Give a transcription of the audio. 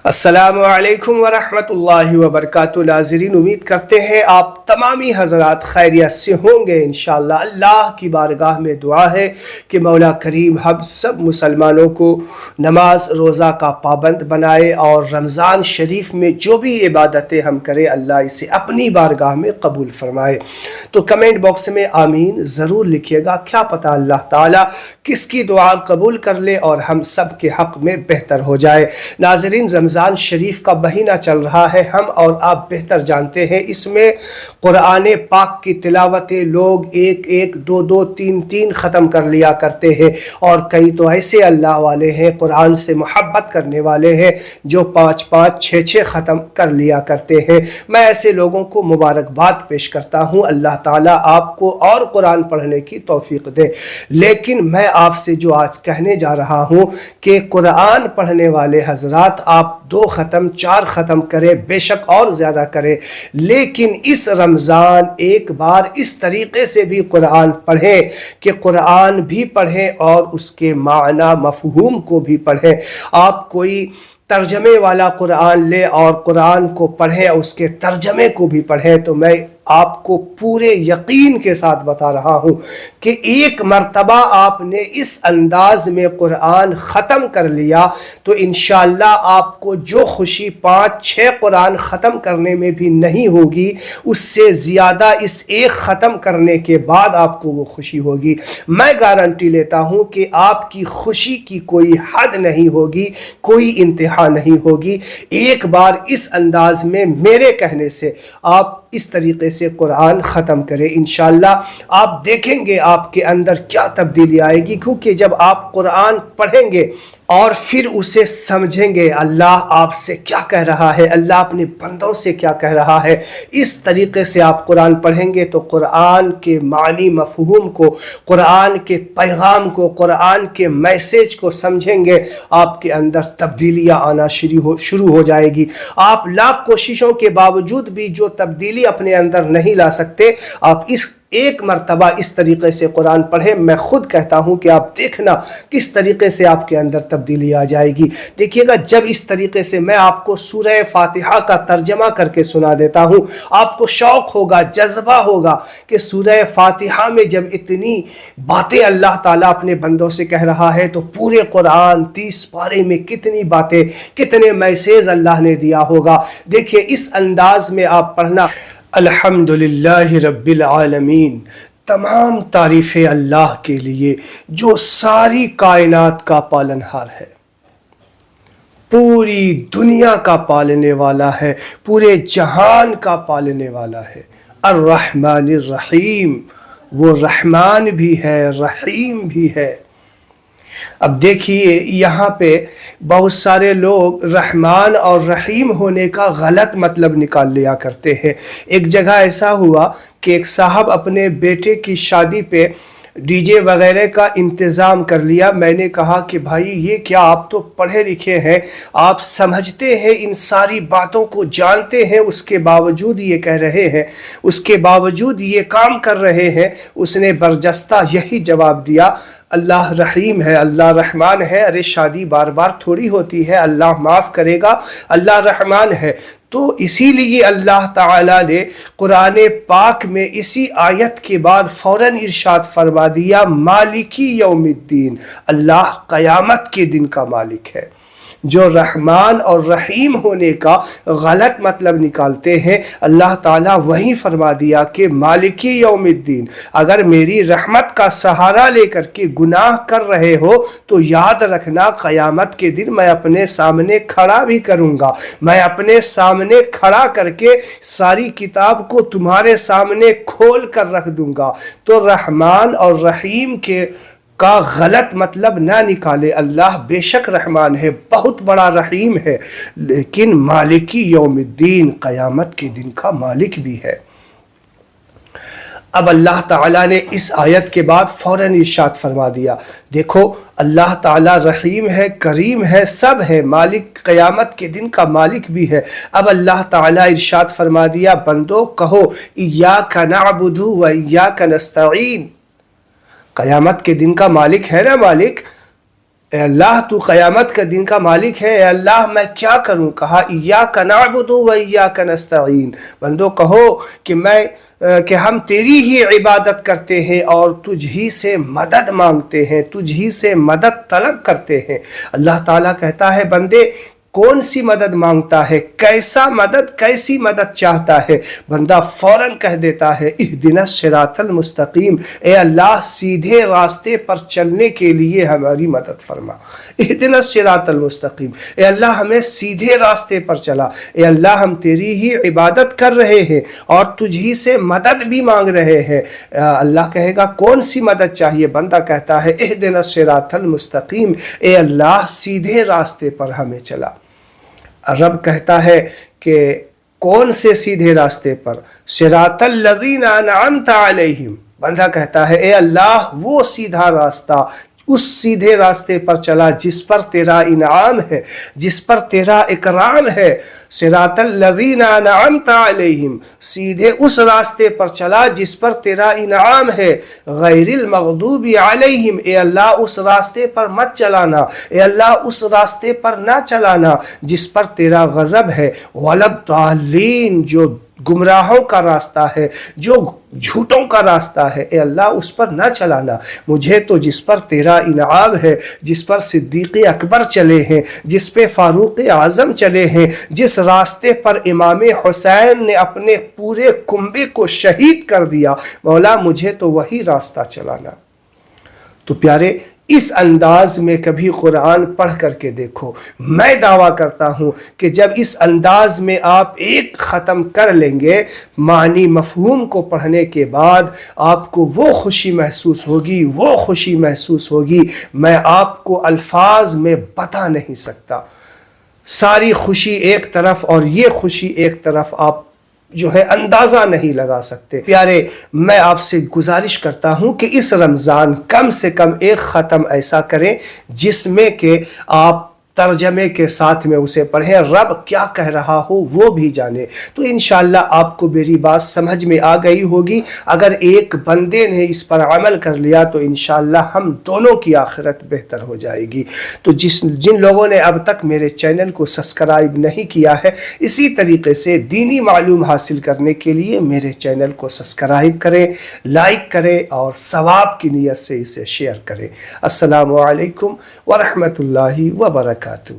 السلام علیکم ورحمۃ اللہ وبرکاتہ۔ ناظرین، امید کرتے ہیں آپ تمامی حضرات خیریت سے ہوں گے انشاءاللہ۔ اللہ کی بارگاہ میں دعا ہے کہ مولا کریم ہم سب مسلمانوں کو نماز روزہ کا پابند بنائے اور رمضان شریف میں جو بھی عبادتیں ہم کریں اللہ اسے اپنی بارگاہ میں قبول فرمائے۔ تو کمنٹ باکس میں آمین ضرور لکھیے گا، کیا پتہ اللہ تعالیٰ کس کی دعا قبول کر لے اور ہم سب کے حق میں بہتر ہو جائے۔ ناظرین، رمضان شریف کا مہینہ چل رہا ہے، ہم اور آپ بہتر جانتے ہیں اس میں قرآن پاک کی تلاوتیں لوگ ایک ایک دو دو تین تین ختم کر لیا کرتے ہیں، اور کئی تو ایسے اللہ والے ہیں قرآن سے محبت کرنے والے ہیں جو پانچ پانچ چھ چھ ختم کر لیا کرتے ہیں۔ میں ایسے لوگوں کو مبارکباد پیش کرتا ہوں، اللہ تعالیٰ آپ کو اور قرآن پڑھنے کی توفیق دے۔ لیکن میں آپ سے جو آج کہنے جا رہا ہوں کہ قرآن پڑھنے والے حضرات آپ 2 ختم 4 ختم کریں، بے شک اور زیادہ کریں، لیکن اس رمضان ایک بار اس طریقے سے بھی قرآن پڑھیں کہ قرآن بھی پڑھیں اور اس کے معنی مفہوم کو بھی پڑھیں۔ آپ کوئی ترجمے والا قرآن لے اور قرآن کو پڑھیں، اس کے ترجمے کو بھی پڑھیں، تو میں آپ کو پورے یقین کے ساتھ بتا رہا ہوں کہ ایک مرتبہ آپ نے اس انداز میں قرآن ختم کر لیا تو انشاءاللہ آپ کو جو خوشی 5-6 قرآن ختم کرنے میں بھی نہیں ہوگی، اس سے زیادہ اس ایک ختم کرنے کے بعد آپ کو وہ خوشی ہوگی۔ میں گارنٹی لیتا ہوں کہ آپ کی خوشی کی کوئی حد نہیں ہوگی، کوئی انتہا نہیں ہوگی۔ ایک بار اس انداز میں میرے کہنے سے آپ اس طریقے سے قرآن ختم کریں، انشاءاللہ آپ دیکھیں گے آپ کے اندر کیا تبدیلی آئے گی، کیونکہ جب آپ قرآن پڑھیں گے اور پھر اسے سمجھیں گے اللہ آپ سے کیا کہہ رہا ہے، اللہ اپنے بندوں سے کیا کہہ رہا ہے، اس طریقے سے آپ قرآن پڑھیں گے تو قرآن کے معنی مفہوم کو، قرآن کے پیغام کو، قرآن کے میسیج کو سمجھیں گے، آپ کے اندر تبدیلیاں آنا شروع ہو جائے گی۔ آپ لاکھ کوششوں کے باوجود بھی جو تبدیلی اپنے اندر نہیں لا سکتے، آپ اس ایک مرتبہ اس طریقے سے قرآن پڑھیں، میں خود کہتا ہوں کہ آپ دیکھنا کس طریقے سے آپ کے اندر تبدیلی آ جائے گی۔ دیکھیے گا جب اس طریقے سے میں آپ کو سورہ فاتحہ کا ترجمہ کر کے سنا دیتا ہوں، آپ کو شوق ہوگا، جذبہ ہوگا کہ سورہ فاتحہ میں جب اتنی باتیں اللہ تعالیٰ اپنے بندوں سے کہہ رہا ہے تو پورے قرآن 30 پارے میں کتنی باتیں، کتنے میسیج اللہ نے دیا ہوگا۔ دیکھیے اس انداز میں آپ پڑھنا، الحمدللہ رب العالمین، تمام تعریفیں اللہ کے لیے جو ساری کائنات کا پالنہار ہے، پوری دنیا کا پالنے والا ہے، پورے جہان کا پالنے والا ہے، الرحمن الرحیم، وہ رحمان بھی ہے رحیم بھی ہے۔ اب دیکھیے یہاں پہ بہت سارے لوگ رحمان اور رحیم ہونے کا غلط مطلب نکال لیا کرتے ہیں۔ ایک جگہ ایسا ہوا کہ ایک صاحب اپنے بیٹے کی شادی پہ ڈی جے وغیرہ کا انتظام کر لیا۔ میں نے کہا کہ بھائی یہ کیا، آپ تو پڑھے لکھے ہیں، آپ سمجھتے ہیں، ان ساری باتوں کو جانتے ہیں، اس کے باوجود یہ کہہ رہے ہیں، اس کے باوجود یہ کام کر رہے ہیں۔ اس نے برجستہ یہی جواب دیا، اللہ رحیم ہے، اللہ رحمان ہے، ارے شادی بار بار تھوڑی ہوتی ہے، اللہ معاف کرے گا، اللہ رحمان ہے۔ تو اسی لیے اللہ تعالیٰ نے قرآن پاک میں اسی آیت کے بعد فوراً ارشاد فرما دیا، مالکی یوم الدین، اللہ قیامت کے دن کا مالک ہے۔ جو رحمان اور رحیم ہونے کا غلط مطلب نکالتے ہیں، اللہ تعالیٰ وہی فرما دیا کہ مالکی یوم الدین، اگر میری رحمت کا سہارا لے کر کے گناہ کر رہے ہو تو یاد رکھنا قیامت کے دن میں اپنے سامنے کھڑا بھی کروں گا، میں اپنے سامنے کھڑا کر کے ساری کتاب کو تمہارے سامنے کھول کر رکھ دوں گا۔ تو رحمان اور رحیم کا غلط مطلب نہ نکالے، اللہ بے شک رحمان ہے، بہت بڑا رحیم ہے، لیکن مالکی یوم الدین، قیامت کے دن کا مالک بھی ہے۔ اب اللہ تعالیٰ نے اس آیت کے بعد فوراً ارشاد فرما دیا، دیکھو اللہ تعالیٰ رحیم ہے، کریم ہے، سب ہے، مالک قیامت کے دن کا مالک بھی ہے۔ اب اللہ تعالیٰ ارشاد فرما دیا، بندو کہو ایاک نعبد و ایاک نستعین، قیامت کے دن کا مالک ہے نا مالک، اے اللہ تو قیامت کا دن کا مالک ہے، اے اللہ میں کیا کروں؟ کہا ایاک نعبد و ایاک نستعین، بندو کہو کہ ہم تیری ہی عبادت کرتے ہیں اور تجھ ہی سے مدد مانگتے ہیں، تجھ ہی سے مدد طلب کرتے ہیں۔ اللہ تعالیٰ کہتا ہے بندے کون سی مدد مانگتا ہے، کیسی مدد چاہتا ہے؟ بندہ فوراً کہہ دیتا ہے اہدنا الصراط المستقیم، اے اللہ سیدھے راستے پر چلنے کے لیے ہماری مدد فرما۔ اہدنا الصراط المستقیم، اے اللہ ہمیں سیدھے راستے پر چلا، اے اللہ ہم تیری ہی عبادت کر رہے ہیں اور تجھ ہی سے مدد بھی مانگ رہے ہیں۔ اللہ کہے گا کون سی مدد چاہیے؟ بندہ کہتا ہے اہدنا الصراط المستقیم، اے اللہ سیدھے راستے پر ہمیں چلا۔ رب کہتا ہے کہ کون سے سیدھے راستے پر؟ صراط الذین انعمت علیہم، بندہ کہتا ہے اے اللہ وہ سیدھا راستہ، اس سیدھے راستے پر چلا جس پر تیرا انعام ہے، جس پر تیرا اکرام ہے۔ صراط الذین انعمت علیہم، سیدھے اس راستے پر چلا جس پر تیرا انعام ہے۔ غیر المغضوب علیہم، اے اللہ اس راستے پر مت چلانا، اے اللہ اس راستے پر نہ چلانا جس پر تیرا غضب ہے۔ ولا الضالین، جو گمراہوں کا راستہ ہے، جو جھوٹوں کا راستہ ہے، اے اللہ اس پر نہ چلانا۔ مجھے تو جس پر تیرا انعام ہے، جس پر صدیق اکبر چلے ہیں، جس پہ فاروق اعظم چلے ہیں، جس راستے پر امام حسین نے اپنے پورے کنبے کو شہید کر دیا، مولا مجھے تو وہی راستہ چلانا۔ تو پیارے اس انداز میں کبھی قرآن پڑھ کر کے دیکھو۔ میں دعویٰ کرتا ہوں کہ جب اس انداز میں آپ ایک ختم کر لیں گے، معنی مفہوم کو پڑھنے کے بعد آپ کو وہ خوشی محسوس ہوگی میں آپ کو الفاظ میں بتا نہیں سکتا۔ ساری خوشی ایک طرف اور یہ خوشی ایک طرف، آپ جو ہے اندازہ نہیں لگا سکتے۔ پیارے میں آپ سے گزارش کرتا ہوں کہ اس رمضان کم سے کم ایک ختم ایسا کریں جس میں کہ آپ ترجمے کے ساتھ میں اسے پڑھیں، رب کیا کہہ رہا ہو وہ بھی جانے، تو انشاءاللہ آپ کو میری بات سمجھ میں آ گئی ہوگی۔ اگر ایک بندے نے اس پر عمل کر لیا تو انشاءاللہ ہم دونوں کی آخرت بہتر ہو جائے گی۔ تو جن لوگوں نے اب تک میرے چینل کو سبسکرائب نہیں کیا ہے، اسی طریقے سے دینی معلوم حاصل کرنے کے لیے میرے چینل کو سبسکرائب کریں، لائک کریں اور ثواب کی نیت سے اسے شیئر کریں۔ السلام علیکم ورحمۃ اللہ وبرکاتہ۔